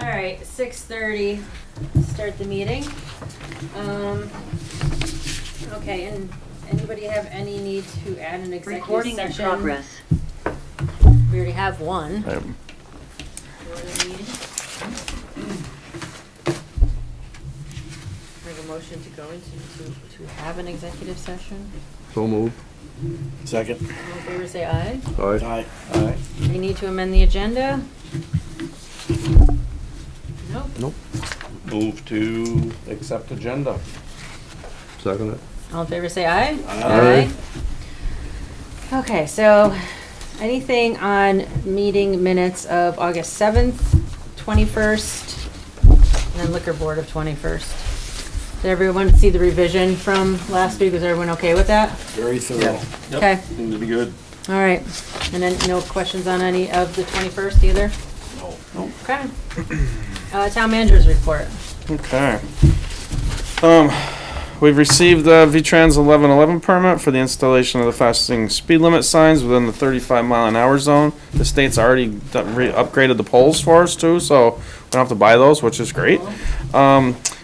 All right, 6:30, start the meeting. Okay, and anybody have any need to add an executive Recording in session? progress. We already have one. I For the meeting. I have a motion to go into, to have an executive session. So move. Second. All in favor, say aye. Aye. Aye. We need to amend the agenda? Nope. Nope. Move to accept agenda. Second it. All in favor, say aye. Aye. Okay, so anything on meeting minutes of August 7th, 21st, and then liquor board of 21st? Did everyone see the revision from last week? Was everyone okay with that? Very thorough. Okay, Seems to be good. all right. And then no questions on any of the 21st either? No. Okay. Town manager's report. Okay. We've received the V-Trans 1111 permit for the installation of the flashing speed limit signs within the 35-mile-an-hour zone. The state's already upgraded the poles for us too, so we don't have to buy those, which is great.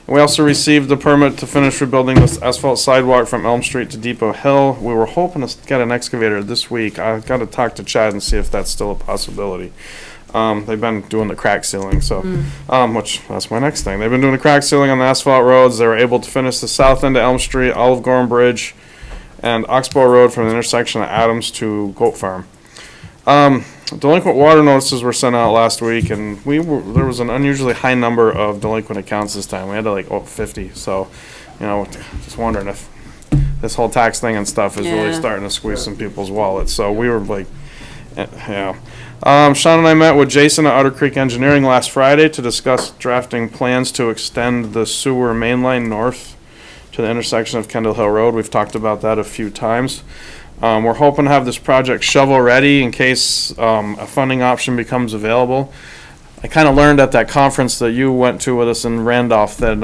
We also received the permit to finish rebuilding this asphalt sidewalk from Elm Street to Depot Hill. We were hoping to get an excavator this week. I've got to talk to Chad and see if that's still a possibility. They've been doing the crack sealing, so, which, that's my next thing. They've been doing the crack sealing on the asphalt roads. They were able to finish the south end of Elm Street, Olive Gorham Bridge, and Oxbow Road from the intersection of Adams to Goat Farm. Delinquent water notices were sent out last week, and there was an unusually high number of delinquent accounts this time. We had like 50, so, just wondering if this whole tax thing and stuff is really Yeah. starting to squeeze some people's wallets. So we were like, yeah. Sean and I met with Jason at Otter Creek Engineering last Friday to discuss drafting plans to extend the sewer main line north to the intersection of Kendall Hill Road. We've talked about that a few times. We're hoping to have this project shovel ready in case a funding option becomes available. I kind of learned at that conference that you went to with us in Randolph that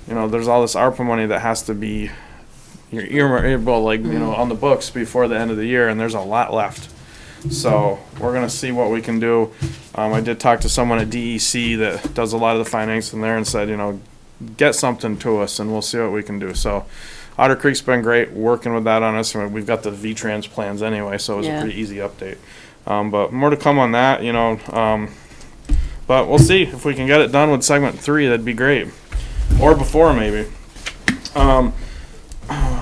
there's all this ARPA money that has to be on the books before the end of the year, and there's a lot left. So we're gonna see what we can do. I did talk to someone at DEC that does a lot of the financing there and said, get something to us and we'll see what we can do. So Otter Creek's been great working with that on us. And we've got the V-Trans plans anyway, so it was a pretty easy update. But more to come on that, but we'll see if we can get it done with segment 3. That'd be great, or before maybe.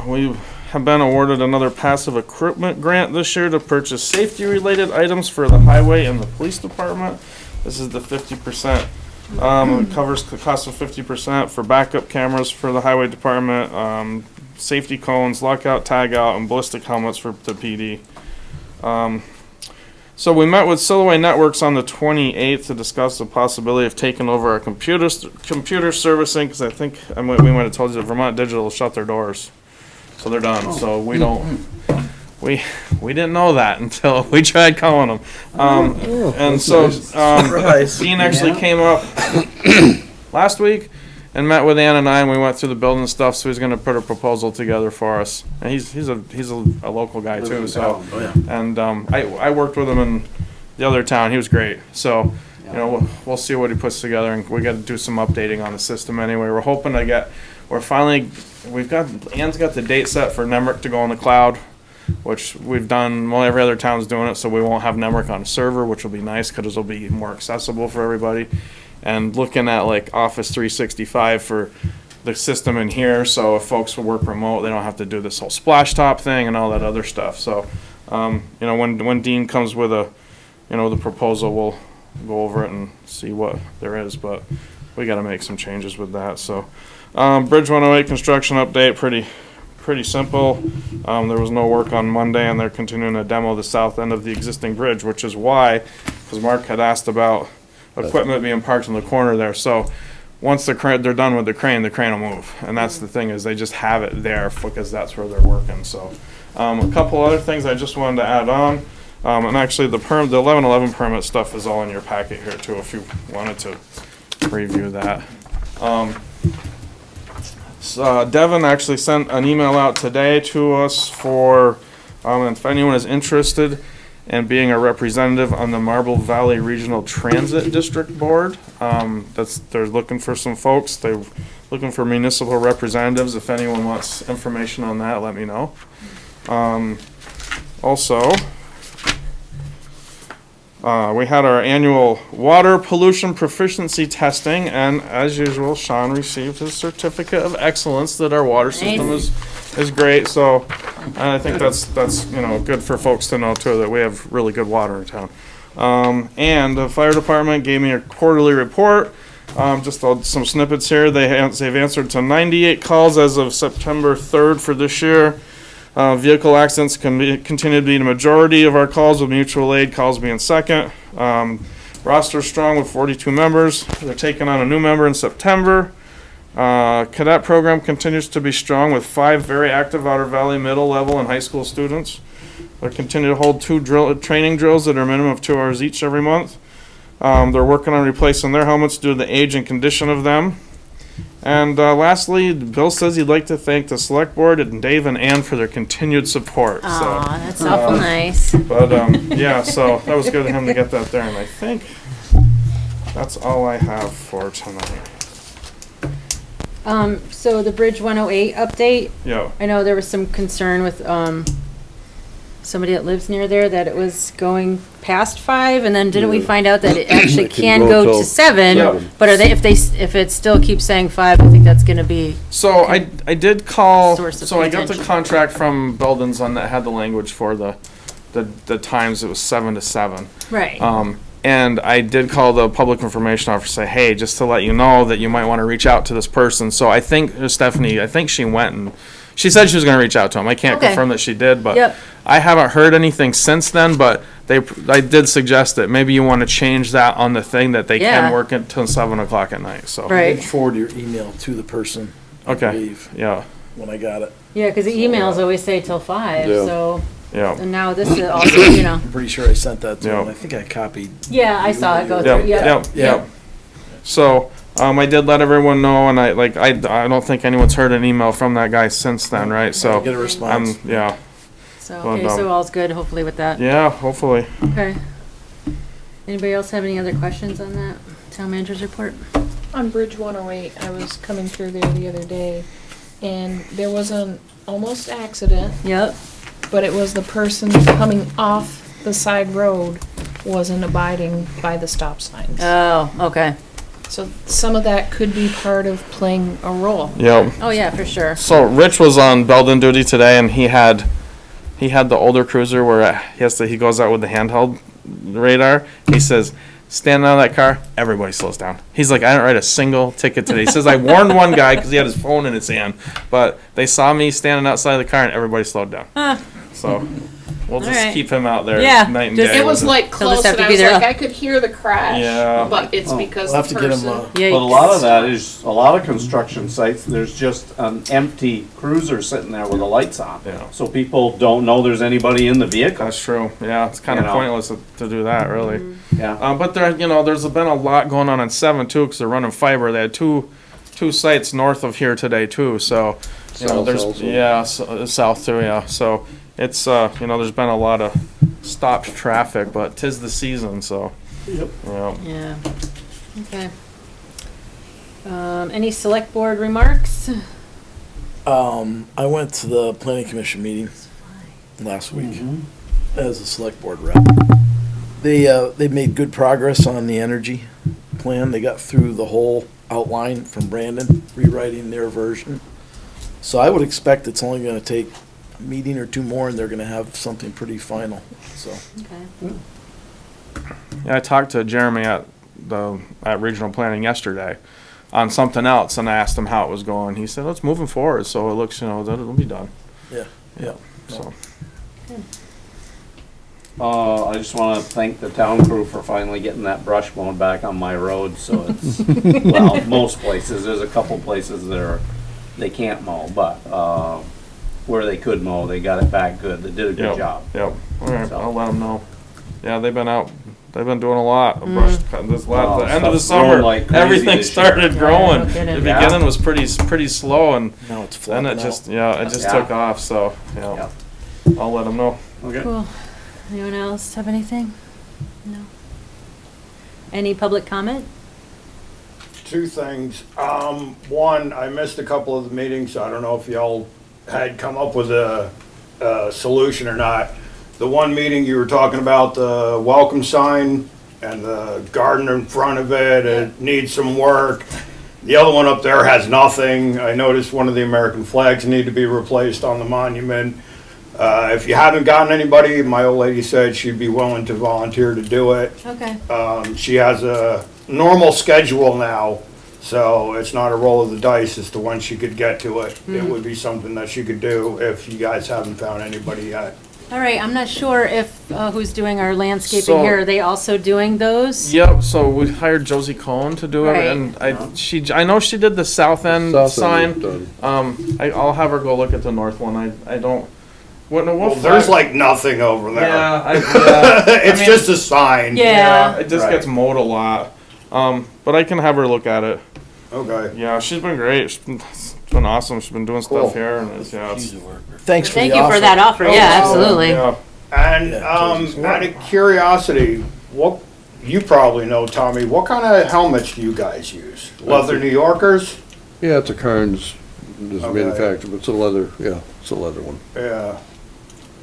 We have been awarded another passive equipment grant this year to purchase safety-related items for the highway and the police department. This is the 50%. It covers the cost of 50% for backup cameras for the highway department, safety cones, lockout, tagout, and ballistic helmets for the PD. So we met with Silhouette Networks on the 28th to discuss the possibility of taking over our computer servicing, because I think we might have told you that Vermont Digital shut their doors. So they're done. So we didn't know that until we tried calling them. And so Dean actually came up last week and met with Ann and I, and we went through the building stuff. So he's going to put a proposal together for us. And he's a local guy too. So and I worked with him in the other town. He was great. So we'll see what he puts together, and we got to do some updating on the system anyway. We're hoping to get. Ann's got the date set for Nemrick to go on the cloud, which we've done. Well, every other town's doing it, so we won't have Nemrick on a server, which will be nice because it'll be more accessible for everybody. And looking at like Office 365 for the system in here, so if folks will work remote, they don't have to do this whole splash top thing and all that other stuff. So, when Dean comes with the proposal, we'll go over it and see what there is. But we got to make some changes with that. So. Bridge 108 construction update, pretty simple. There was no work on Monday, and they're continuing to demo the south end of the existing bridge, which is why, because Mark had asked about equipment being parked in the corner there. So once they're done with the crane will move, and that's the thing, is they just have it there because that's where they're working. So a couple other things I just wanted to add on, and actually the 1111 permit stuff is all in your packet here too if you wanted to review that. Devon actually sent an email out today to us for, if anyone is interested and being a representative on the Marble Valley Regional Transit District Board. They're looking for some folks. They're looking for municipal representatives. If anyone wants information on that, let me know. Also, we had our annual water pollution proficiency testing, and as usual, Sean received his certificate of excellence that our water system is great. So, and I think that's good for folks to know too, that we have really good water in town. And the fire department gave me a quarterly report. Just some snippets here. They've answered to 98 calls as of September 3rd for this year. Vehicle accidents continue to be the majority of our calls, with mutual aid calls being second. Roster strong with 42 members. They're taking on a new member in September. Cadet program continues to be strong with 5 very active Outer Valley middle level and high school students. They continue to hold 2 training drills that are a minimum of 2 hours each every month. They're working on replacing their helmets due to the age and condition of them. And lastly, Bill says he'd like to thank the Select Board and Dave and Ann for their continued support. Aw, that's awful nice. But yeah, so that was good of him to get that there, and I think that's all I have for tonight. So the Bridge 108 update, Yeah. I know there was some concern with, somebody that lives near there that it was going past 5, and then didn't we find out that it actually It can can go go till to 7? 7. But if it still keeps saying 5, I think that's gonna be, So I did call, Source of so I got the contention. contract from Belden's on that had the language for the times. It was 7 to 7. right. And I did call the public information officer, say, hey, just to let you know that you might want to reach out to this person. So I think Stephanie, I think she went and she said she was going to reach out to him. I can't Okay. confirm that she did, but Yep. I haven't heard anything since then. But I did suggest that maybe you want to change that on the thing that they Yeah. can work until 7 o'clock at night. So Right. I forward your email to the person, I okay, believe, yeah, when I got it. Yeah, cause the emails always say till 5, Yeah. so, yeah. and now this is also, you know, I'm pretty sure I sent that to Yeah. him. I think I copied. yeah, I saw it go Yep, through, yep, yeah. yep. So, I did let everyone know, and I don't think anyone's heard an email from that guy since then, right? So, Get a response. yeah, So, Well okay, done. so all's good, hopefully with that. yeah, hopefully. Okay. Anybody else have any other questions on that town manager's report? On Bridge 108, I was coming through there the other day, and there was an almost accident, Yep. but it was the person coming off the side road wasn't abiding by the stop signs. Oh, okay. So some of that could be part of playing a role. Yep. Oh, yeah, for sure. So Rich was on Belden duty today, and he had the older cruiser where he goes out with the handheld radar. He says, standing out of that car, everybody slows down. He's like, I didn't write a single ticket today. He says, I warned one guy because he had his phone in his hand, but they saw me standing outside of the car and everybody slowed down. So we'll just Alright. keep him out there Yeah, night and just- day. It was with like He'll close, just have and to I be was there. like, I could hear the crash, Yeah. but it's because We'll have the to get him, person. Yikes. But a lot of that is, a lot of construction sites, there's just an empty cruiser sitting there with the lights on. Yeah. So people don't know there's anybody in the vehicle. That's true. Yeah, it's kind of You know. pointless to do that, really. Yeah. But there's been a lot going on 7 too, because they're running fiber. They had two sites north of here today too. So, South there's also. south too. Yeah. So it's there's been a lot of stopped traffic, but 'tis the season. So. Yep. Yeah. Yeah. Okay. Any select board remarks? I went to the planning commission meeting last week Mm-hmm. as a select board rep. They made good progress on the energy plan. They got through the whole outline from Brandon, rewriting their version. So I would expect it's only gonna take a meeting or 2 more, and they're gonna have something pretty final, so. Okay. Yeah, I talked to Jeremy at regional planning yesterday on something else, and I asked him how it was going. He said, "It's moving forward, so it looks, that it'll be done." Yeah, yeah. So. I just wanna thank the town crew for finally getting that brush mown back on my road, so it's, well, most places, there's a couple places they can't mow, but, where they could mow, they got it back good, they did a good Yep. job. Yep. All right, So. I'll let them know. Yeah, they've been out. They've been doing a lot of brush cutting. This Wow, the end of the stuff's growing summer, like crazy everything this year. started growing. no kidding. The Yeah. beginning was pretty slow, and Now it's then flattening it out. just it just Yeah. took off. So yeah, I'll let them know. Okay. Cool. Anyone else have anything? No. Any public comment? Two things. One, I missed a couple of the meetings, so I don't know if y'all had come up with a solution or not. The one meeting you were talking about the welcome sign and the garden in front of it, it needs some work. The other one up there has nothing. I noticed one of the American flags need to be replaced on the monument. If you haven't gotten anybody, my old lady said she'd be willing to volunteer to do it. Okay. She has a normal schedule now, so it's not a roll of the dice as to when she could get to it. It would be something that she could do if you guys haven't found anybody yet. All right, I'm not sure if, who's doing our landscaping So- here, are they also doing those? Yep, so we hired Josie Cohen to do it, Right. and I know she did the south end South sign. end done. I'll have her go look at the north one. I don't. What Well, there's like nothing over there. yeah, It's just a sign. Yeah. it just Right. gets mowed a lot. But I can have her look at it. Okay. Yeah, she's been great. It's been awesome. She's been doing Cool. stuff here, and it's Thanks for the Thank you offer. for that offer, Oh, yeah, wow. absolutely. yeah. And Yeah, Josie's out of curiosity, what you probably know, Tommy, what kind of helmets do you guys use? Leather New Yorkers? Yeah, it's a Carnes, is Okay. manufactured, but it's a leather, yeah, it's a leather one. Yeah.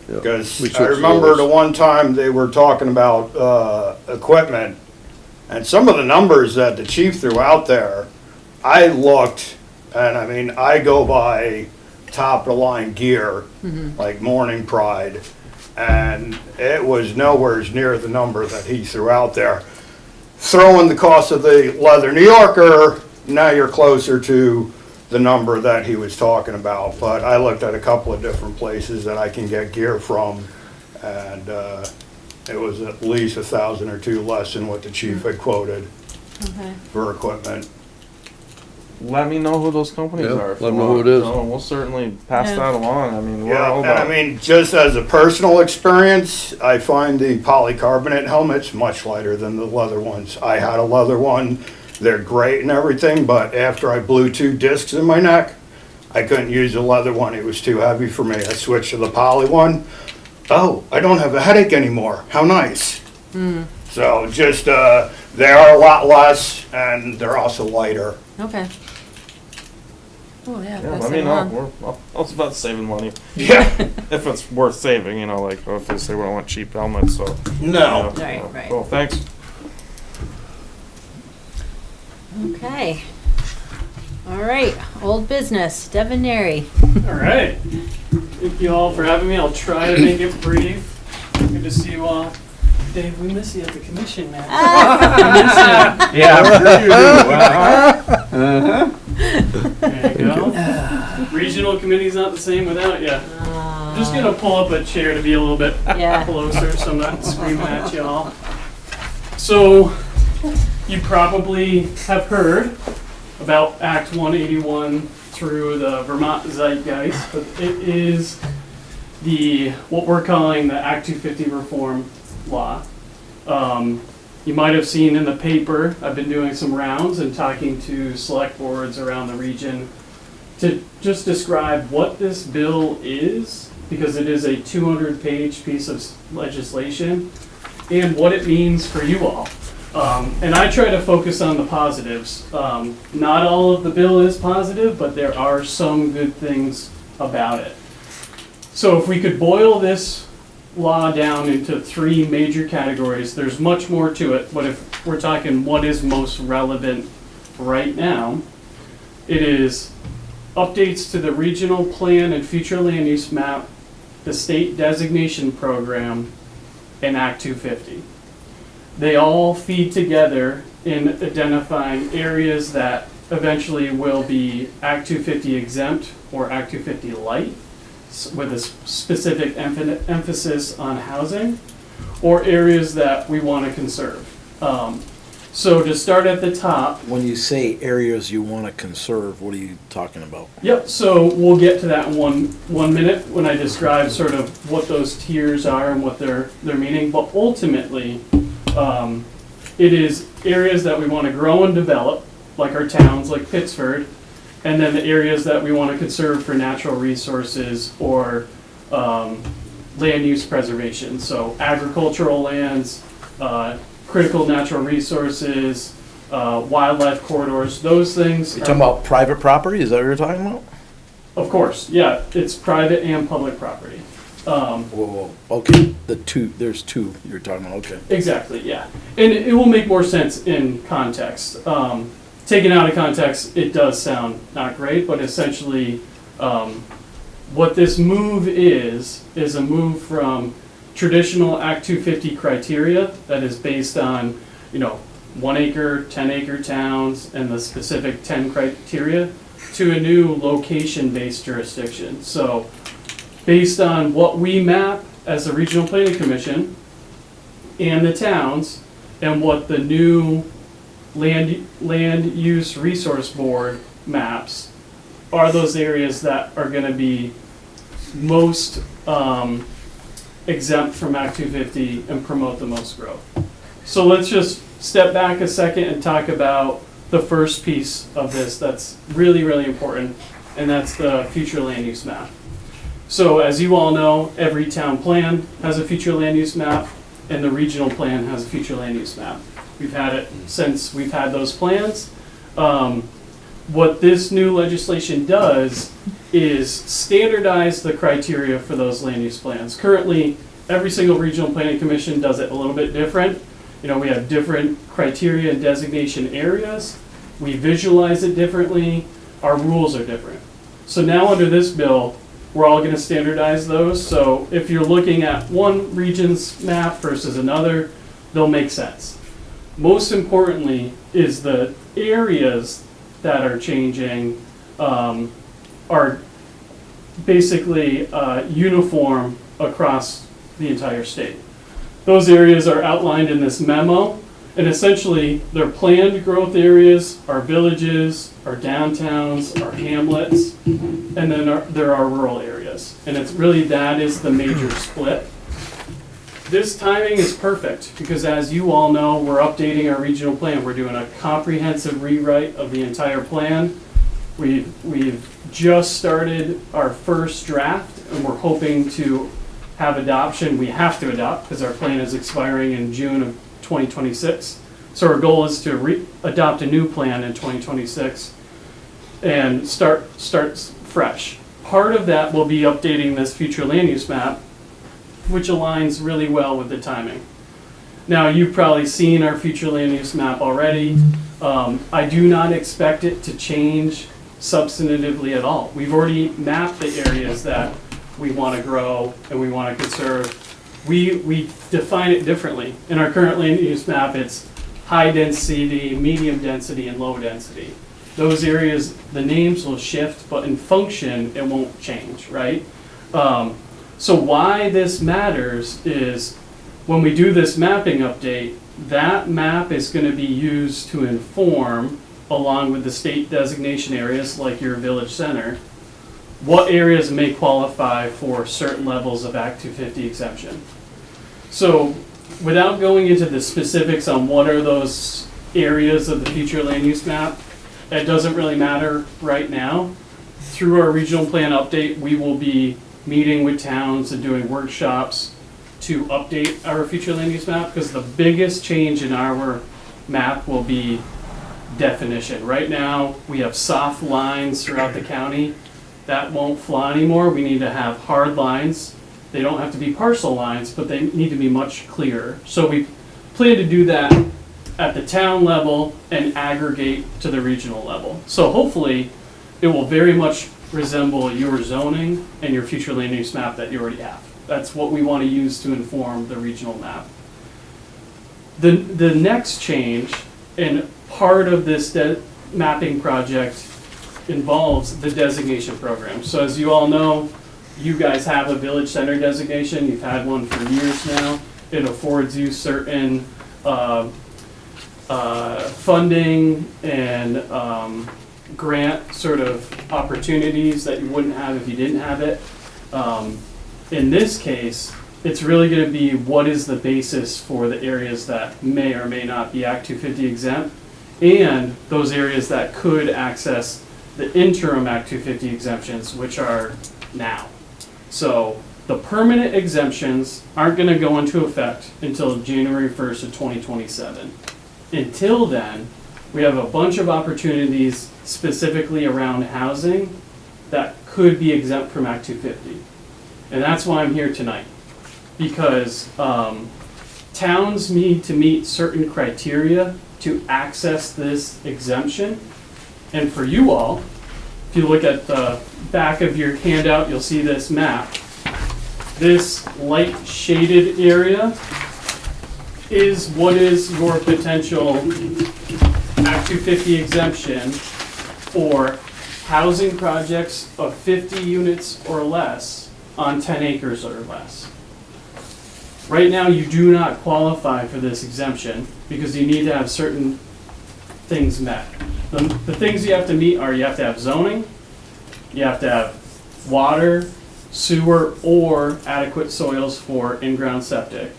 Yeah. Because We I switched remember those. the one time they were talking about equipment, and some of the numbers that the chief threw out there, I looked, and I mean, I go by top of the line gear, like Morning Pride, and it was nowhere near the number that he threw out there. Throwing the cost of the leather New Yorker, now you're closer to the number that he was talking about. But I looked at a couple of different places that I can get gear from, and it was at least $1,000 or $2,000 less than what the chief had quoted Okay. for equipment. Let me know who those companies Yeah, are. let 'em know who it is. We'll certainly pass Yeah. that along. I mean, we're Yeah, all and I about. mean, just as a personal experience, I find the polycarbonate helmets much lighter than the leather ones. I had a leather one, they're great and everything, but after I blew 2 discs in my neck, I couldn't use the leather one, it was too heavy for me. I switched to the poly one. Oh, I don't have a headache anymore, how nice. So just, they are a lot less, and they're also lighter. Okay. Oh, yeah, Yeah, pass let that me know. along. It's about saving money. Yeah. If it's worth saving, you know, like if they say we don't want cheap helmets, so. No. yeah, Right, so, right. Cool, thanks. Okay. All right, old business, Devon Neary. All right. Thank you all for having me. I'll try to make it brief. Good to see you all. Dave, we miss you at the commission, man. Yeah, I'm sure you do. Wow. There you go. Regional committee's not the same without you. I'm just gonna pull up a chair to be a little bit Yeah. closer so I'm not screaming at you all. So, you probably have heard about Act 181 through the Vermont Zeitgeist, but it is what we're calling the Act 250 reform law. You might have seen in the paper, I've been doing some rounds and talking to select boards around the region to just describe what this bill is, because it is a 200-page piece of legislation, and what it means for you all. And I try to focus on the positives. Not all of the bill is positive, but there are some good things about it. So if we could boil this law down into 3 major categories, there's much more to it, but if we're talking what is most relevant right now, it is updates to the regional plan and future land use map, the state designation program, and Act 250. They all feed together in identifying areas that eventually will be Act 250 exempt or Act 250 light, with a specific emphasis on housing, or areas that we want to conserve. So to start at the top, When you say areas you want to conserve, what are you talking about? yep, so we'll get to that in one minute when I describe sort of what those tiers are and what they're meaning, but ultimately, it is areas that we want to grow and develop, like our towns, like Pittsford, and then the areas that we want to conserve for natural resources or land use preservation. So agricultural lands, critical natural resources, wildlife corridors, those things. You talking about private property? Is that what you're talking about? Of course, yeah, it's private and public property. Whoa, okay, there's two you're talking about, okay. Exactly, yeah. And it will make more sense in context. Taken out of context, it does sound not great, but essentially, what this move is a move from traditional Act 250 criteria that is based on, 1 acre, 10 acre towns and the specific 10 criteria to a new location-based jurisdiction. So based on what we map as the Regional Planning Commission and the towns and what the new land use resource board maps are those areas that are going to be most exempt from Act 250 and promote the most growth. So let's just step back a second and talk about the first piece of this that's really, really important, and that's the future land use map. So as you all know, every town plan has a future land use map, and the regional plan has a future land use map. We've had it since we've had those plans. What this new legislation does is standardize the criteria for those land use plans. Currently, every single regional planning commission does it a little bit different. We have different criteria and designation areas. We visualize it differently. Our rules are different. So now under this bill, we're all going to standardize those. So if you're looking at one region's map versus another, they'll make sense. Most importantly is the areas that are changing are basically uniform across the entire state. Those areas are outlined in this memo, and essentially they're planned growth areas, our villages, our downtowns, our hamlets, and then there are rural areas. And it's really that is the major split. This timing is perfect because, as you all know, we're updating our regional plan. We're doing a comprehensive rewrite of the entire plan. We've just started our first draft, and we're hoping to have adoption. We have to adopt because our plan is expiring in June of 2026. So our goal is to adopt a new plan in 2026 and start fresh. Part of that will be updating this future land use map, which aligns really well with the timing. Now, you've probably seen our future land use map already. I do not expect it to change substantively at all. We've already mapped the areas that we want to grow and we want to conserve. We define it differently. In our current land use map, it's high density, medium density, and low density. Those areas, the names will shift, but in function, it won't change, right? So why this matters is when we do this mapping update, that map is going to be used to inform, along with the state designation areas like your village center, what areas may qualify for certain levels of Act 250 exemption. So without going into the specifics on what are those areas of the future land use map, it doesn't really matter right now. Through our regional plan update, we will be meeting with towns and doing workshops to update our future land use map, because the biggest change in our map will be definition. Right now, we have soft lines throughout the county. That won't fly anymore. We need to have hard lines. They don't have to be parcel lines, but they need to be much clearer. So we plan to do that at the town level and aggregate to the regional level. So hopefully, it will very much resemble your zoning and your future land use map that you already have. That's what we want to use to inform the regional map. The next change, and part of this mapping project involves the designation program. So as you all know, you guys have a village center designation. You've had one for years now. It affords you certain funding and grant sort of opportunities that you wouldn't have if you didn't have it. In this case, it's really going to be what is the basis for the areas that may or may not be Act 250 exempt, and those areas that could access the interim Act 250 exemptions, which are now. So The permanent exemptions aren't gonna go into effect until January 1st of 2027. Until then, we have a bunch of opportunities specifically around housing that could be exempt from Act 250. And that's why I'm here tonight. Because towns need to meet certain criteria to access this exemption. And for you all, if you look at the back of your handout, you'll see this map. This light shaded area is what is your potential Act 250 exemption for housing projects of 50 units or less on 10 acres or less. Right now, you do not qualify for this exemption because you need to have certain things met. The things you have to meet are you have to have zoning, you have to have water, sewer, or adequate soils for in-ground septic,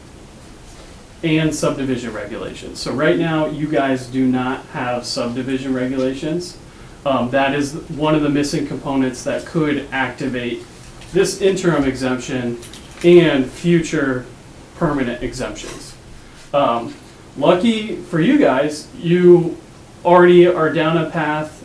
and subdivision regulations. So right now, you guys do not have subdivision regulations. That is one of the missing components that could activate this interim exemption and future permanent exemptions. Lucky for you guys, you already are down a path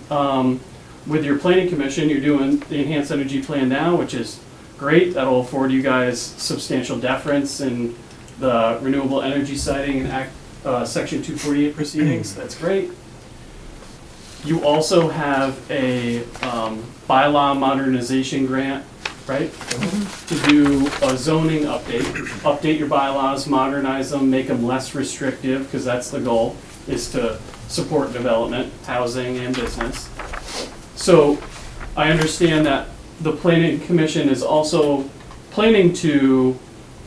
with your planning commission. You're doing the enhanced energy plan now, which is great. That'll afford you guys substantial deference in the renewable energy siting and Section 248 proceedings. That's great. You also have a bylaw modernization grant, right? To do a zoning update your bylaws, modernize them, make them less restrictive, because that's the goal, is to support development, housing, and business. So I understand that the Planning Commission is also planning to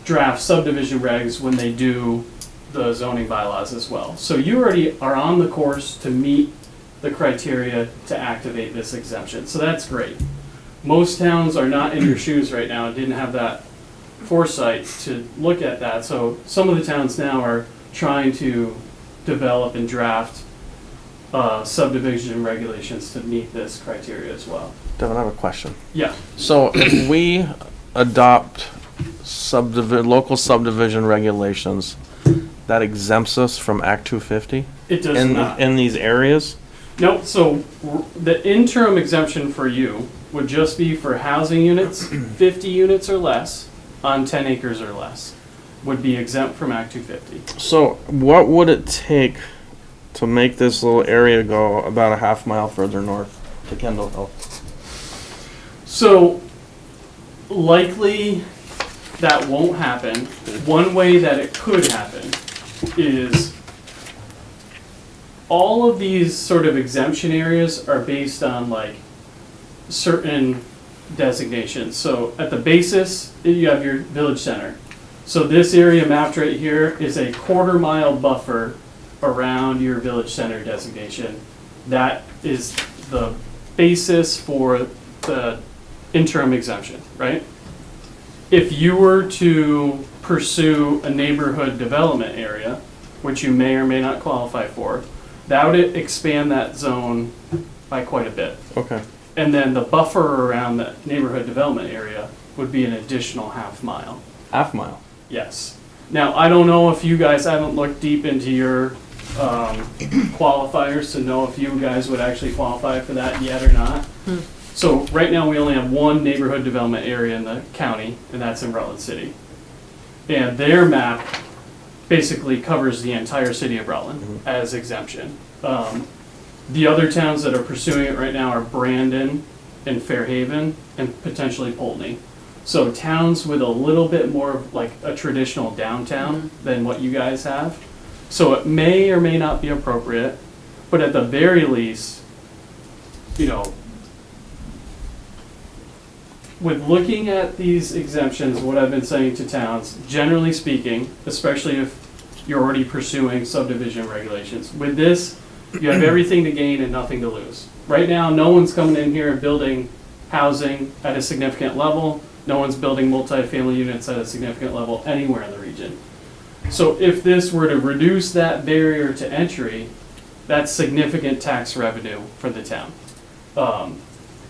draft subdivision regs when they do the zoning bylaws as well. So you already are on the course to meet the criteria to activate this exemption. So that's great. Most towns are not in your shoes right now and didn't have that foresight to look at that. So some of the towns now are trying to develop and draft subdivision regulations to meet this criteria as well. Devon, I have a question. Yeah. So if we adopt local subdivision regulations, that exempts us from Act 250 It does not. in these areas? Nope, so the interim exemption for you would just be for housing units, 50 units or less, on 10 acres or less, would be exempt from Act 250. So what would it take to make this little area go about a half mile further north to Kendall Hill? So likely that won't happen. One way that it could happen is all of these sort of exemption areas are based on like certain designations. So at the basis, you have your village center. So this area mapped right here is a 1/4 mile buffer around your village center designation. That is the basis for the interim exemption, right? If you were to pursue a neighborhood development area, which you may or may not qualify for, that would expand that zone by quite a bit. Okay. And then the buffer around the neighborhood development area would be an additional half mile. Half mile. Yes. Now, I don't know if you guys, I haven't looked deep into your qualifiers to know if you guys would actually qualify for that yet or not. So right now, we only have one neighborhood development area in the county, and that's in Rutland City. And their map basically covers the entire city of Rutland as exemption. The other towns that are pursuing it right now are Brandon and Fairhaven and potentially Poultney. So towns with a little bit more of like a traditional downtown than what you guys have. So it may or may not be appropriate, but at the very least, you know, with looking at these exemptions, what I've been saying to towns, generally speaking, especially if you're already pursuing subdivision regulations, with this, you have everything to gain and nothing to lose. Right now, no one's coming in here and building housing at a significant level. No one's building multifamily units at a significant level anywhere in the region. So if this were to reduce that barrier to entry, that's significant tax revenue for the town,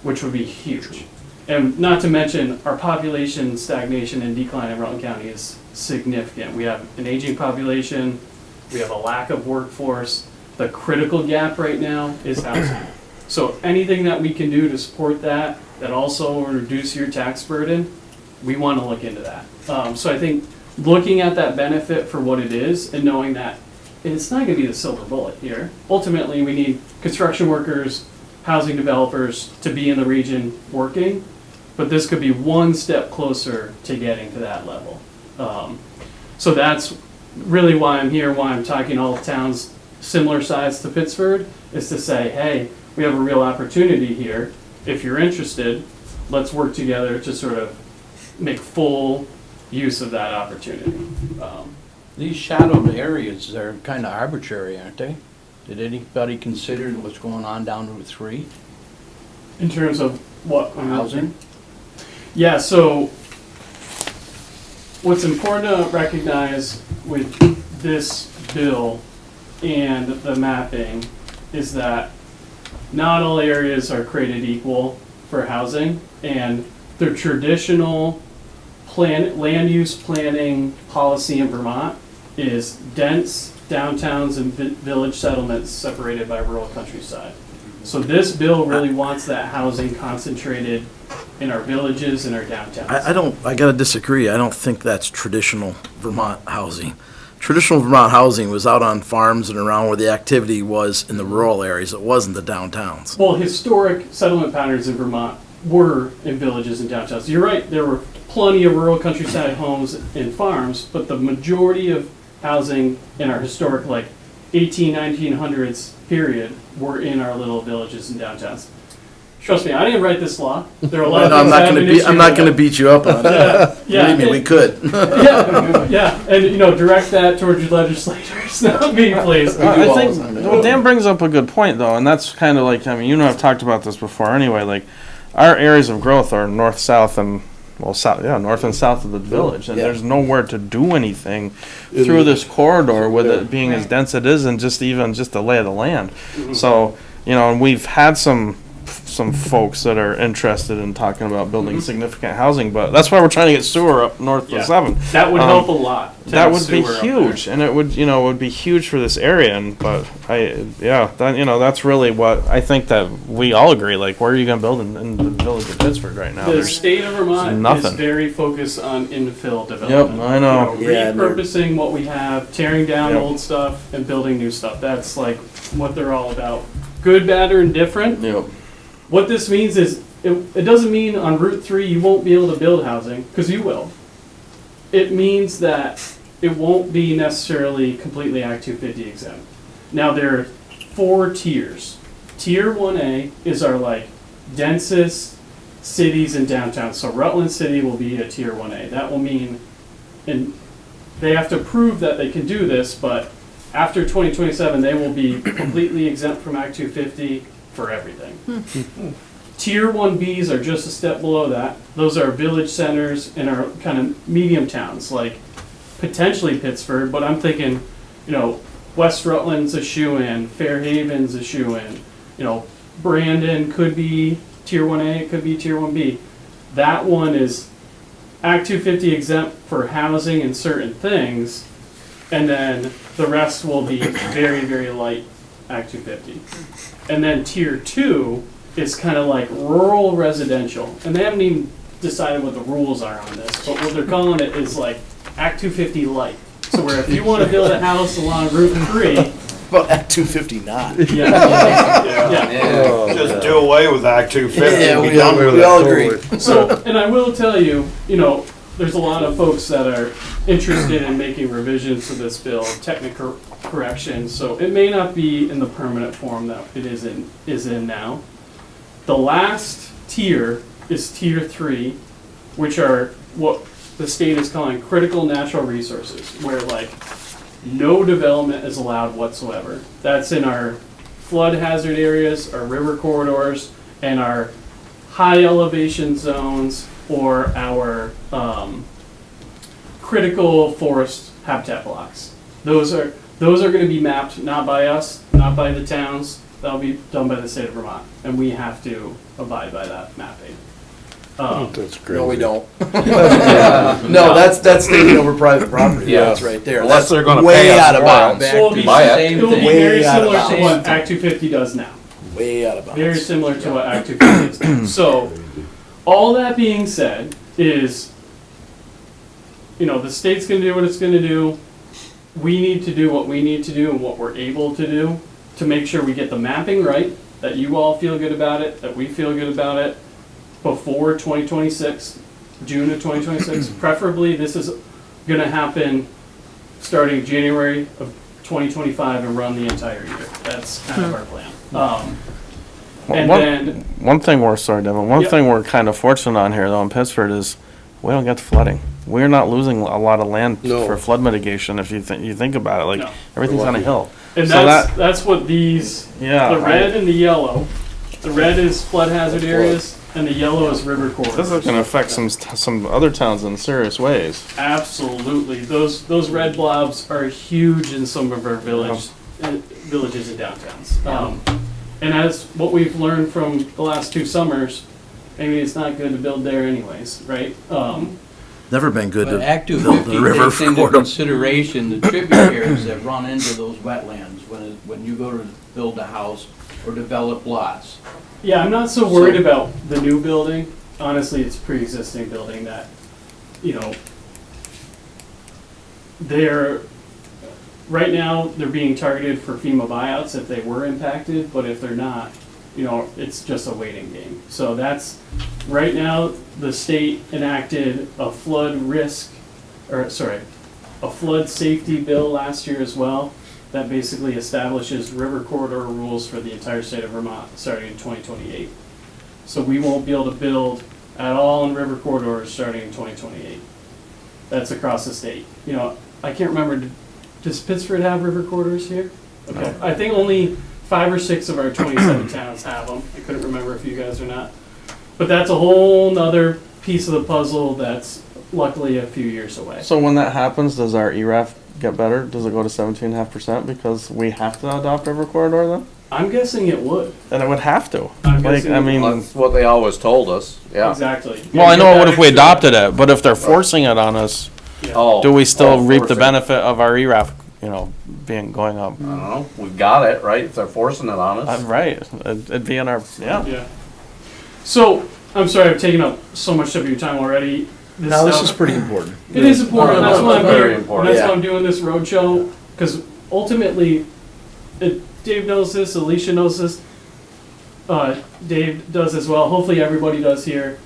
which would be huge. And not to mention, our population stagnation and decline in Rutland County is significant. We have an aging population, we have a lack of workforce. The critical gap right now is housing. So anything that we can do to support that, that also will reduce your tax burden, we want to look into that. So I think looking at that benefit for what it is and knowing that it's not going to be the silver bullet here. Ultimately, we need construction workers, housing developers to be in the region working, but this could be one step closer to getting to that level. So that's really why I'm here, why I'm talking to all towns similar size to Pittsford, is to say, hey, we have a real opportunity here. If you're interested, let's work together to sort of make full use of that opportunity. These shadowed areas, they're kind of arbitrary, aren't they? Did anybody consider what's going on down Route 3? In terms of what? Housing? Yeah, so what's important to recognize with this bill and the mapping is that not all areas are created equal for housing, and the traditional land use planning policy in Vermont is dense downtowns and village settlements separated by rural countryside. So this bill really wants that housing concentrated in our villages and our downtowns. I gotta disagree. I don't think that's traditional Vermont housing. Traditional Vermont housing was out on farms and around where the activity was in the rural areas. It wasn't the downtowns. Well, historic settlement patterns in Vermont were in villages and downtowns. You're right, there were plenty of rural countryside homes and farms, but the majority of housing in our historic, 1900s period, were in our little villages and downtowns. Trust me, I didn't write this law. There are a lot of things I'm not gonna beat you up on it. Yeah, Believe me, we could. yeah, and direct that towards your legislators, not me, please. I think, well, Dan brings up a good point, though, and that's kind of like, I've talked about this before anyway, our areas of growth are north, south, and, north and south of the village, and there's nowhere to do anything through this corridor with it being as dense it is and just the lay of the land. So, and we've had some folks that are interested in talking about building significant housing, but that's why we're trying to get sewer up north of 7. That would help a lot. That would be huge, and it would be huge for this area. That's really what I think that we all agree. Where are you going to build in the village of Pittsford right now? The state of Vermont nothing. is very focused on infill development. Yep, I know. Repurposing what we have, tearing down old stuff, and building new stuff. That's what they're all about. Good, bad, or indifferent. Yep. What this means is, it doesn't mean on Route 3 you won't be able to build housing, because you will. It means that it won't be necessarily completely Act 250 exempt. Now there are 4 tiers. Tier 1A is our densest cities and downtowns. So Rutland City will be a Tier 1A. That will mean, and they have to prove that they can do this, but after 2027 they will be completely exempt from Act 250 for everything. Tier 1Bs are just a step below that. Those are village centers and our kind of medium towns, potentially Pittsford, but I'm thinking, West Rutland's a shoe-in, Fairhaven's a shoe-in, Brandon could be Tier 1A, it could be Tier 1B. That one is Act 250 exempt for housing and certain things, and then the rest will be very, very light Act 250. And then Tier 2 is kind of rural residential. And they haven't even decided what the rules are on this, but what they're calling it is Act 250 light. So where if you want to build a house along Route 3... Well, Act 250 not. Just do away with Act 250. Yeah, we all agree. So, and I will tell you, there's a lot of folks that are interested in making revisions to this bill, technical corrections, so it may not be in the permanent form that it is in now. The last tier is Tier 3, which are what the state is calling critical natural resources, where no development is allowed whatsoever. That's in our flood hazard areas, our river corridors, and our high elevation zones, or our critical forest habitat blocks. Those are going to be mapped not by us, not by the towns. That'll be done by the state of Vermont, and we have to abide by that mapping. That's crazy. No, we don't. No, that's taking over private property. Yeah. That's right there. Unless That's they're gonna way pay us out of more. bounds. Back Well, to the the buy it. same It will be thing. Way very out of similar to bounds. what Act 250 does now. Way out of bounds. Very similar to what Act 250 is now. So, all that being said is, the state's gonna do what it's gonna do. We need to do what we need to do and what we're able to do to make sure we get the mapping right, that you all feel good about it, that we feel good about it before 2026, June of 2026. Preferably, this is gonna happen starting January of 2025 and run the entire year. That's kind of our plan. And then, One thing we're, sorry, Devon, one Yep. thing we're kind of fortunate on here though in Pittsford is we don't get the flooding. We're not losing a lot of land No. for flood mitigation if you think about it, like No. everything's on a hill. and So that's what these, Yeah. the red and the yellow. The red is flood hazard areas and the yellow is river corridors. This is gonna affect some other towns in serious ways. Absolutely. Those red blobs are huge in some of our villages and downtowns. And as what we've learned from the last 2 summers, maybe it's not good to build there anyways, right? Never been good But to Act build 250 the river takes into for them. consideration the tributaries that run into those wetlands when you go to build a house or develop lots. Yeah, I'm not so worried about the new building. Honestly, it's pre-existing building that, right now, they're being targeted for FEMA buyouts if they were impacted, but if they're not, it's just a waiting game. So right now, the state enacted a flood safety bill last year as well, that basically establishes river corridor rules for the entire state of Vermont starting in 2028. So we won't be able to build at all in river corridors starting in 2028. That's across the state. I can't remember, does Pittsford have river corridors here? Okay, I think only 5 or 6 of our 27 towns have them. I couldn't remember if you guys or not. But that's a whole nother piece of the puzzle that's luckily a few years away. So when that happens, does our ERAF get better? Does it go to 17.5% because we have to adopt river corridor then? I'm guessing it would. And it would have to. I'm Like, guessing I it mean, would. That's what they always told us, yeah. Exactly. well, I know Get what that if we extra- adopted it, but if they're forcing it on us, Yeah. Oh, do we still reap the forcing. benefit of our ERAF, going up? I don't know, we've got it, right, if they're forcing it on us. Right, it'd be in our, yeah. Yeah. So, I'm sorry, I've taken up so much of your time already. No, this stuff- is pretty important. It is important. That's why I'm Very here. important. That's why Yeah. I'm doing this roadshow, because ultimately, Dave knows this, Alicia knows this, Dave does as well, hopefully everybody does here.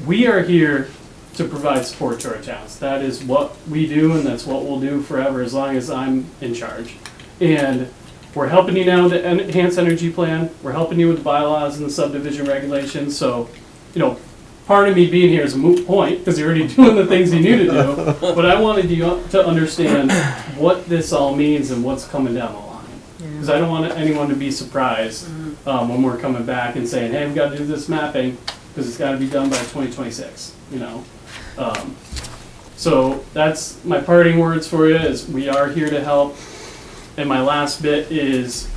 We are here to provide support to our towns. That is what we do, and that's what we'll do forever, as long as I'm in charge. And we're helping you now to enhance energy plan, we're helping you with the bylaws and the subdivision regulations, so, part of me being here is a moot point, because you're already doing the things you need to do, but I wanted you to understand what this all means and what's coming down the line. Because I don't want anyone to be surprised when we're coming back and saying, hey, we've got to do this mapping, because it's got to be done by 2026, So that's my parting words for you, is we are here to help. And my last bit is,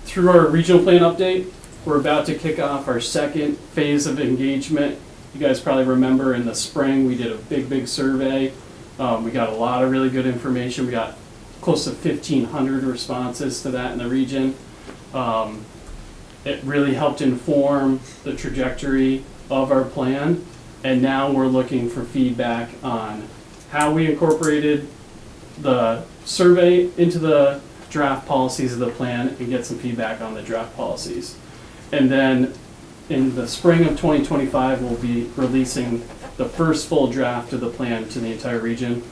through our regional plan update, we're about to kick off our second phase of engagement. You guys probably remember in the spring, we did a big survey. We got a lot of really good information. We got close to 1,500 responses to that in the region. It really helped inform the trajectory of our plan. And now we're looking for feedback on how we incorporated the survey into the draft policies of the plan and get some feedback on the draft policies. And then in the spring of 2025, we'll be releasing the first full draft of the plan to the entire region.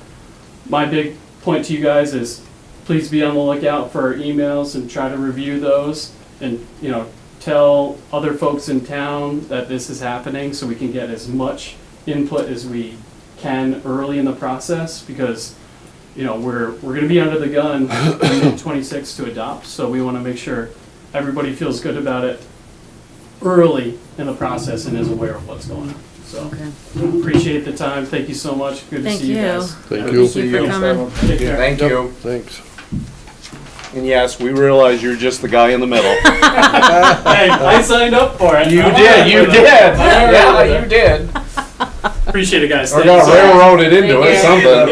My big point to you guys is please be on the lookout for our emails and try to review those and, tell other folks in town that this is happening so we can get as much input as we can early in the process, because we're going to be under the gun in 26 to adopt, so we want to make sure everybody feels good about it early in the process and is aware of what's going on. So appreciate the time. Thank you so much. Good to Thank see you you. guys. Thank Thank you. you for coming. Take care. Thank you. Thanks. And yes, we realize you're just the guy in the middle. Hey, I signed up for it. You I'm did, alright you with it. did. I'm alright Yeah, with it. you did. Appreciate it, guys. Or Thank got you so much. railroaded into it, Yeah. something.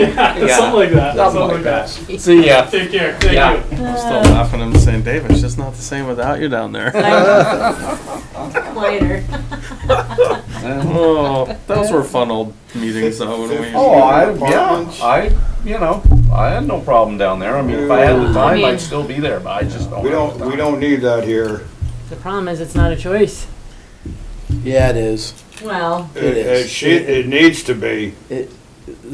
Yeah, something like that. Something like that. See ya. Take care. Thank Yeah. you. I'm still laughing at him saying, Dave, it's just not the same without you down there. Quieter. Oh, those were fun old meetings though when we. Oh, I had no problem down there. I mean, if I had the time, mean- I'd still be there, but I just don't. We have the don't, we time. don't need that here. The problem is it's not a choice. Yeah, it is. Well, It is. It needs to be. The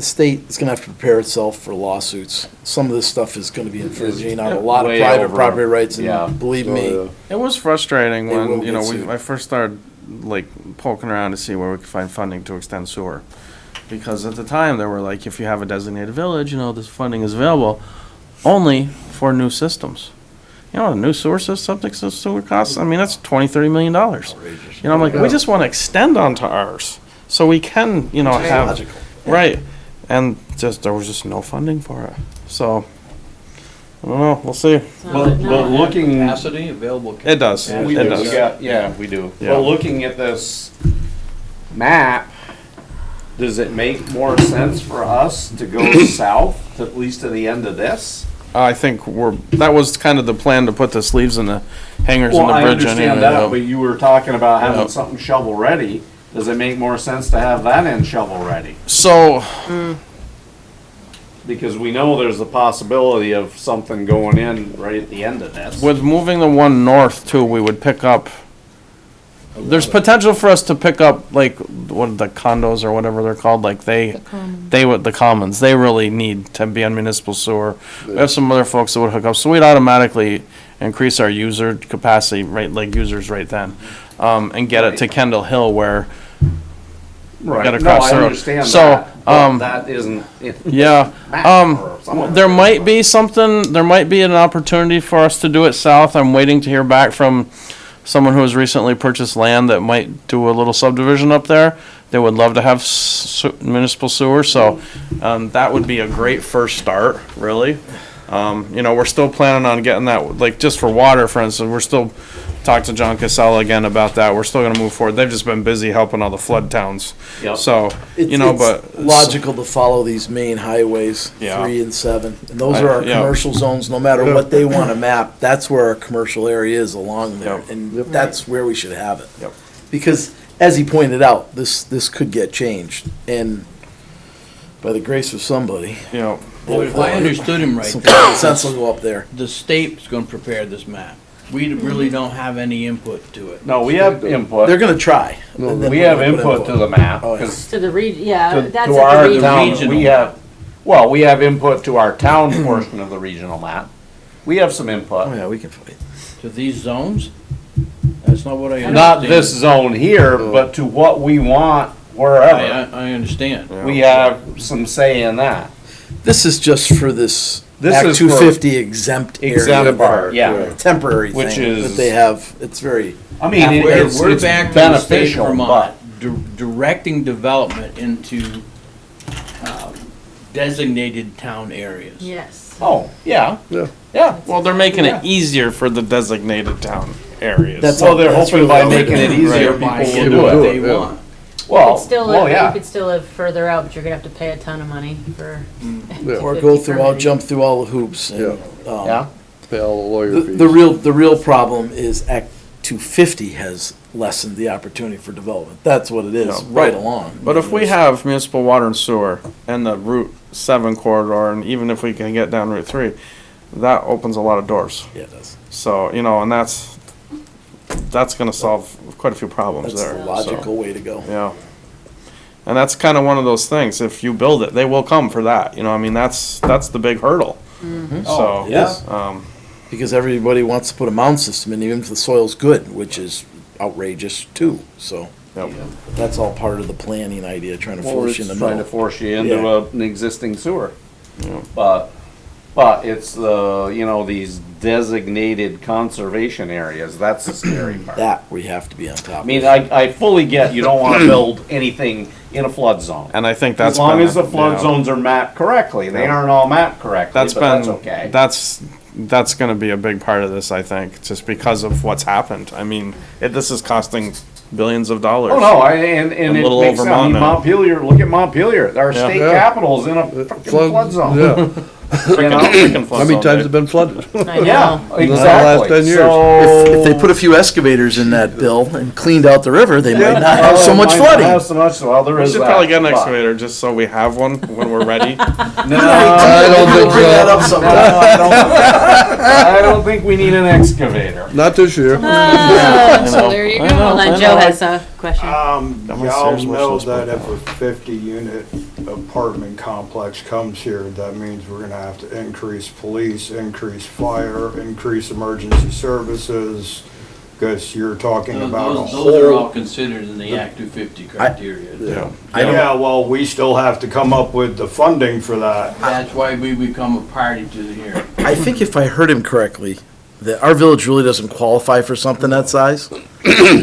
state is gonna have to prepare itself for lawsuits. Some of this stuff is gonna be infringing on a Yeah. lot of Way private over. property rights, Yeah. and believe Oh, me, yeah. It was frustrating They will when, get sued. I first started like poking around to see where we could find funding to extend sewer. Because at the time, they were like, if you have a designated village, this funding is available only for new systems. A new sewer system, septic sewer costs, I mean, that's $20-30 million. I'm like, we just want to extend onto ours, so we can, have, logical. right. And there was just no funding for it. So, I don't know, we'll see. But looking, Capacity, available. It does, we it do. does. We do. Yeah. Well, looking at this map, does it make more sense for us to go south, at least to the end of this? I think that was kind of the plan, to put the sleeves in the hangers in Well, the I bridge understand anyway. that, but you were talking about having Yeah. something shovel ready. Does it make more sense to have that end shovel ready? So, Because we know there's a possibility of something going in right at the end of this. with moving the one north too, we would pick up, there's potential for us to pick up, like, what are the condos or whatever they're called, like the commons, they really need to be on municipal sewer. We have some other folks that would hook up, so we'd automatically increase our user capacity, right, like users right then, and get it to Kendall Hill where, Right. gotta No, cross I the road. understand So, that, but that isn't. yeah, there might be something, there might be an opportunity for us to do it south. I'm waiting to hear back from someone who has recently purchased land that might do a little subdivision up there. They would love to have municipal sewer, so, that would be a great first start, really. We're still planning on getting that, like, just for water, for instance, we're still, talk to John Casella again about that. We're still gonna move forward. They've just been busy helping all the flood towns. Yep. So, It's but. logical to follow these main highways, Yeah. 3 and 7. And those are our Yeah. commercial zones, no matter what they want to map, that's where our commercial area is along there. Yep. And that's where we should have it. Yep. Because, as he pointed out, this could get changed. And by the grace of somebody, Well, if I understood him right, some common sense will go up there. the state's gonna prepare this map. We really don't have any input to it. No, we have input. They're gonna try. And then We we're have gonna put input to the map, Oh, yeah. 'cause to the yeah, to that's to at our the region. town, regional we have, well, we have input to our town portion of the regional map. We have some Oh, input. yeah, we can fight. To these zones? That's not what I understand. Not this zone here, but to what we want wherever. I understand. We have some say in that. This is just for this This Act is for 250 exempt area. exempt part, yeah. Temporary Which thing is- that they have. It's very, I mean, it's We're back to the state of beneficial, Vermont, but directing development into designated town areas. Yes. oh, yeah, Yeah. yeah. Well, they're making it easier for the designated town areas. That's Well, they're That's hoping really by all they're making it doing. easier, By people getting will what do it, it. they yeah. want. Well, You yeah. could still live further out, but you're gonna have to pay a ton of money for. or 50 go through all, permitting. jump through all the hoops. And, Yeah, Pay all the lawyer The, fees. the real problem is Act 250 has lessened the opportunity for development. That's what it is, Yeah. right along. But if we have municipal water and sewer and the Route 7 corridor, and even if we can get down Route 3, that opens a lot of doors. Yeah, it does. So, and that's gonna solve quite a few problems That's there. the so, logical way to go. Yeah. And that's kind of one of those things, if you build it, they will come for that, that's the big hurdle. So, yeah. um, Because everybody wants to put a mound system in, even if the soil's good, which is outrageous too. So yep. that's all part of the planning idea, trying to Well, force it's you in the trying to middle. force you into Yeah. an existing sewer. Yeah. But it's these designated conservation areas, that's the scary part. That we have to be on top I mean, of. I fully get you don't wanna build anything in a flood zone. And I think that's As long been as the flood yeah. zones are mapped correctly, they aren't all mapped correctly, That's but been, that's okay. that's, that's gonna be a big part of this, I think, just because of what's happened. I mean, this is costing billions of dollars. Oh, no, and A it little makes sense. over I mean, Mont now. Montpelier, look at Montpelier, our Yeah. state Yeah. capital's in a freaking flood zone. Yeah. You know? Freaking flood How many zone, times dude. have been flooded? I Yeah, know. last exactly. 10 years. So If they put a few excavators in that bill and cleaned out the river, they might not have so much Might not flooding. have so much, well, there We is should that, probably get an but- excavator just so we have one when we're ready. No, I don't think Bring that up so. sometime. I don't think we need an excavator. Not this year. So there you go. Hold on, Joe has a question. Got my Y'all Sears wish know list that book if a 50-unit apartment complex comes here, that means we're gonna have to increase police, increase fire, increase emergency services, because you're talking about a Those are all whole. considered in the Act 250 criteria. Yeah. I don't- Yeah, well, we still have to come up with the funding for that. That's why we become a party to the hearing. I think if I heard him correctly, that our village really doesn't qualify for something that size.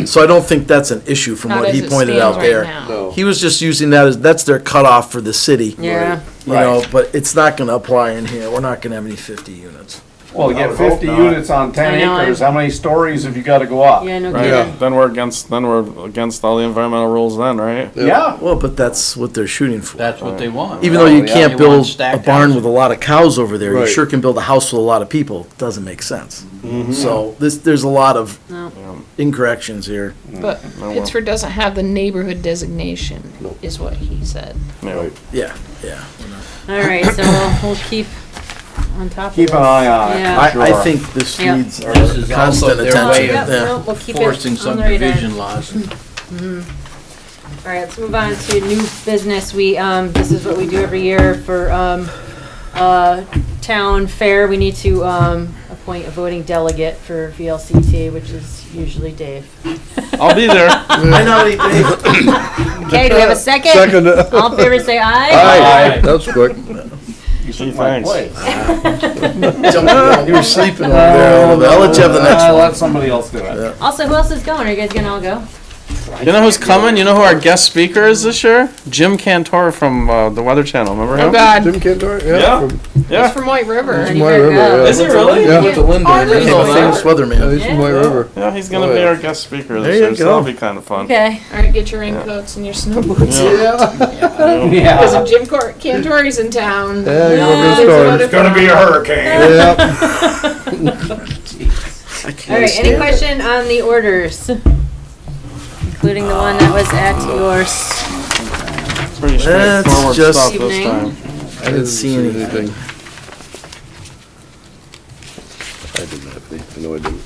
So I don't think that's an issue from Not what as he it pointed stands out right there. now. No. He was just using that as, that's their cutoff for the city. Yeah. You know, but it's not gonna apply in here. We're not gonna have any 50 units. Well, you I get would hope 50 not. units on 10 I know, acres, how many stories have you gotta go up? Yeah, no Right. kidding. Then we're against all the environmental rules then, right? Yeah. Well, but that's what they're shooting for. That's what they want. Even though you yeah, can't they build want a stacked barn houses. with a lot of cows over there, you Right. sure can build a house with a lot of people. Doesn't make sense. So there's a lot of No. incorrections here. But well. Pittsford doesn't have the neighborhood designation, is what he said. Yeah. Yeah, yeah. All right, so we'll keep on top of Keep an this. eye on it. Yeah. I Sure. think this Yeah. needs our This is also constant their attention. way Yep, of Yeah. no, we'll keep it forcing on the radar. subdivision laws. All right, let's move on to new business. This is what we do every year for, town fair. We need to, appoint a voting delegate for VLCT, which is usually Dave. I'll be there. I nominate Dave. Okay, do we have a second? Second. All in favor, say aye. Aye. That's quick. You Gee, took my thanks. place. You were sleeping over there a little bit. I'll let you have the next one. Let somebody else do it. Yeah. Also, who else is going? Are you guys gonna all go? You know who's coming? You know who our guest speaker is this year? Jim Cantor from the Weather Channel. Remember him? Oh, God. Jim Cantor? Yeah. From- Yeah. He's from White River. And White you better River, go. yeah. Is he really? Yeah. With the Linden, Oh, became a really? famous Yeah, weatherman. he's from White Yeah. River. Yeah, he's gonna Oh, be yeah. our guest speaker There this you year, so that'll go. be kind of fun. Okay. All right, get your raincoats and your snow boots. Yeah. Because Yeah. if Jim Cantori's in town. Yeah, you're there's gonna another It's gonna be a hurricane. Yeah. I can't All right, any stand it. question on the orders? Including the one that was at yours. Pretty That's straightforward just- stuff this Evening. time. I didn't see anything. I didn't have any. I know I didn't.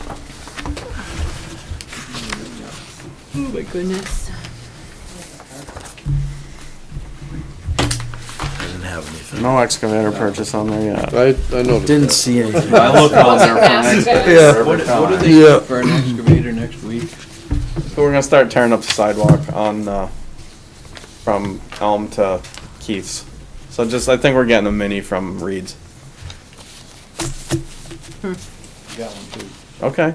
Oh my goodness. I didn't have anything. No excavator purchase on there yet. I noticed Didn't that. see anything. I look on there for Pass next it. day. Yeah. every What do time. they Yeah. do for an excavator next week? So we're gonna start tearing up the sidewalk on, from Elm to Keith's. So I think we're getting a mini from Reed's. Got one too. Okay.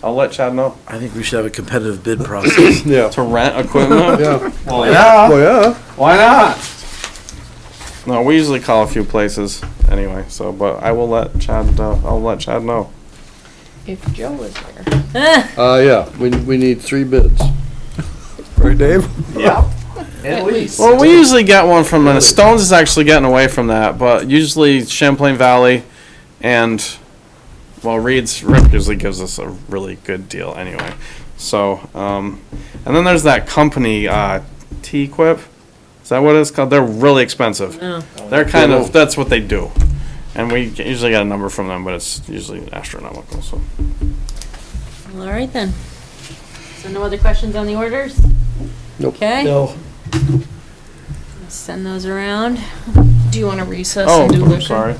I'll let Chad know. I think we should have a competitive bid process. Yeah. To rent equipment? Yeah. Well, yeah, Well, yeah. why not? No, we usually call a few places anyway, so, but I will let Chad, I'll let Chad know. If Joe was there. Yeah. We need 3 bids. Right, Dave? Yep. At least. Well, we usually get one from, Stones is actually getting away from that, but usually Champlain Valley and, well, Reed's Rip usually gives us a really good deal anyway. So, and then there's that company, T-Quip. Is that what it's called? They're really expensive. Oh. They're kind of, that's what they do. And we usually get a number from them, but it's usually astronomical, so. Well, all right then. So no other questions on the orders? Nope. Okay. No. Send those around. Do you want to recess Oh, and do I'm liquor? sorry.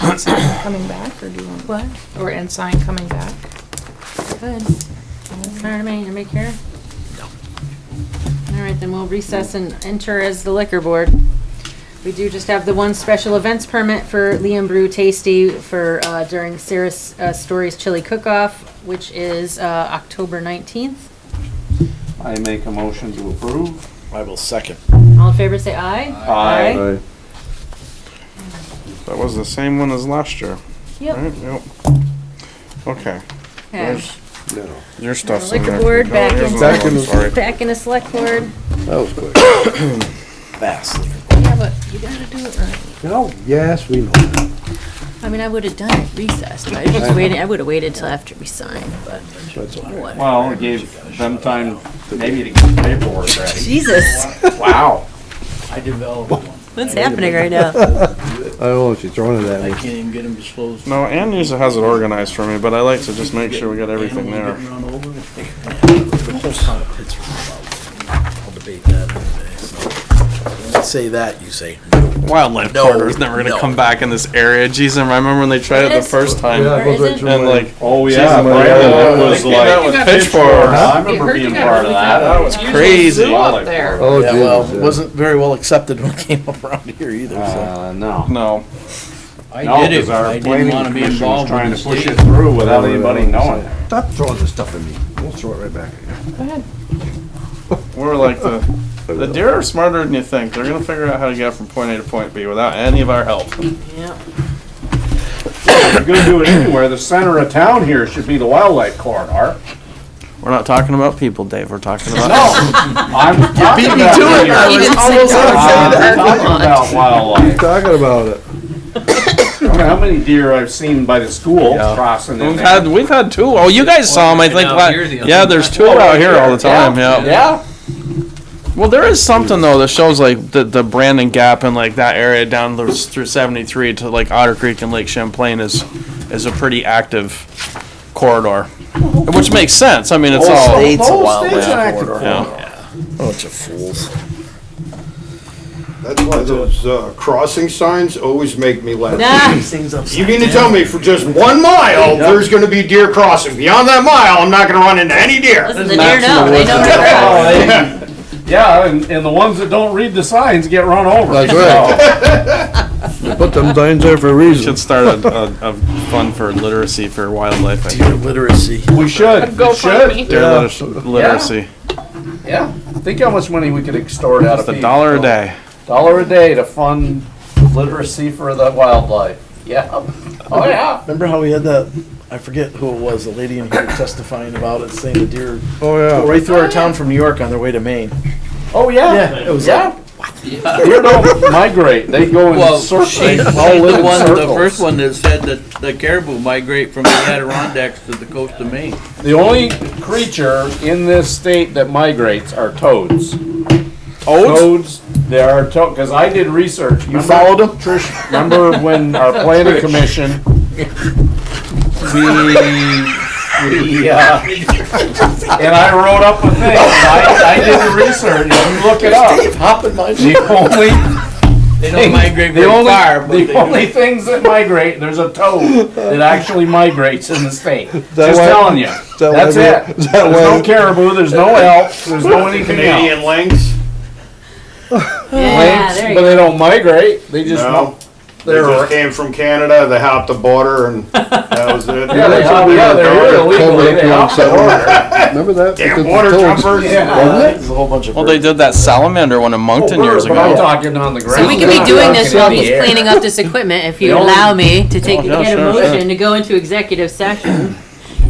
Ensign coming back, or do you want? What? Or Ensign coming back? Good. Matter to me, anybody care? No. All right, then we'll recess and enter as the liquor board. We do just have the one special events permit for Liambru Tasty for, during Sarah's Stories Chili Cook-Off, which is, October 19th. I make a motion to approve. I will second. All in favor, say aye. Aye. Aye. That was the same one as last year, Yep. right? Yep. Okay, Okay. your stuff's in Liquor there. board, Oh, back here's in, another one, sorry. back in the select board. That was quick. Vastly. Yeah, but you gotta do it right. No, yes, we know. I mean, I would have done it recessed, but I was just waiting, I would have waited till after we signed, but That's all right. what? Well, it gave them time maybe to get the paperwork ready. Jesus, Wow. I developed one. what's happening right now? I don't know if she's throwing it at I me. can't even get them disclosed. No, Ann usually has it organized for me, but I like to just make sure we got everything there. The whole town of Pittsford about it. I'll debate that another day, so. When I say that, you say, no. Wildlife No, corridor is never gonna no. come back in this area. Jeez, I remember when they tried it the Yes. first time. Yeah, it goes right Isn't- through And my- like, Oh, yeah, yeah, Brandon, Brandon it was was like, like Pittsford. I remember being part of that. That was crazy. Wildlife there. Oh, Yeah, well, Jesus, it yeah. wasn't very well accepted when it came up around here either, so. No. No, I No, did it, 'cause our I didn't planning wanna be commission was involved trying with to the push state. it through without anybody knowing. Stop throwing this stuff at me. We'll throw it right back at you. Go ahead. we're like the deer are smarter than you think. They're gonna figure out how to get from point A to point B without any of our help. Yeah. If you're gonna do it anywhere, the center of town here should be the wildlife corridor. We're not talking about people, Dave. We're talking about. I'm talking beat me about to it. deer. I was almost gonna say I'm that. talking about wildlife. Talking about it. I don't know how many deer I've seen by the school crossing in there. We've had two. Oh, you guys saw them, I think. Yeah, there's two out here all the time. Yeah. Yeah. Well, there is something though that shows like the Brandon Gap and like that area down through 73 to like Otter Creek and Lake Champlain is a pretty active corridor, which makes sense. I mean, it's Whole all. state's a whole wildlife state's an active corridor. Yeah. Bunch of fools. That's why those crossing signs always make me laugh. Nah, These things upside You mean to down. tell me for just 1 mile, there's gonna be deer crossing? Beyond that mile, I'm not gonna run into any deer. listen, the deer know, they know where they're at. Yeah, and the ones that don't read the signs get run over. That's right. They put them signs there for a We reason. should start a fund for literacy for wildlife. I think. Deer literacy. We should. Go We find should. me. Deer literacy. Yeah. Think how much money we could extort out of It's people. $1 a day. $1 a day to fund literacy for the wildlife. Yeah. Oh, yeah. Remember how we had that, I forget who it was, the lady in here testifying about it, saying the deer Oh, go yeah. right through our town from New York on their way to Maine. Oh, yeah. Yeah, it was Yeah. Deer don't migrate. They go in Well, circles. she's They all live the in one, the circles. first one that said that the caribou migrate from the Adirondacks to the coast of Maine. The only creature in this state that migrates are toads. Toads, there are because I did research. You followed them? Trish, remember when our planning commission, and I wrote up a thing, I did the research, you look it up. Dave hopping my The only, They don't migrate the very only, far, but they the do. only things that migrate, there's a toad that actually migrates in the state. Just why- telling you. that That's why- it. is that There's why- no caribou, there's no elk, there's no anything Canadian else. lynx? Yeah, Lynx, there you but they go. don't migrate, they just, No. They they're, just came from Canada, they hopped the border and that was it. yeah, they're here illegally, they hop the border. Remember that? Damn Because water the toads- jumpers. There's a whole bunch of Well, they did that salamander one in Moncton years But I'm ago. talking on the ground. So we could be doing this while he's Yeah. cleaning up this equipment, if you The only- allow me to take, yeah, get a sure, motion to go into executive session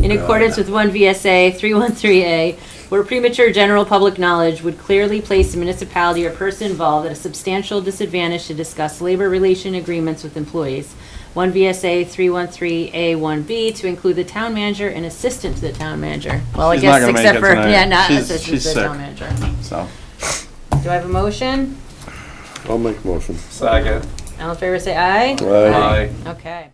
in accordance with 1 V.S.A. 313A, where premature general public knowledge would clearly place the municipality or person involved at a substantial disadvantage to discuss labor relation agreements with employees. 1 V.S.A. 313A1B to include the town manager and assistant to the town manager. Well, I She's not guess gonna make except it for, tonight. yeah, not She's- assistant she's to the sick. town manager. So. Do I have a motion? I'll make a motion. Second. All in favor, say aye. Right. Okay.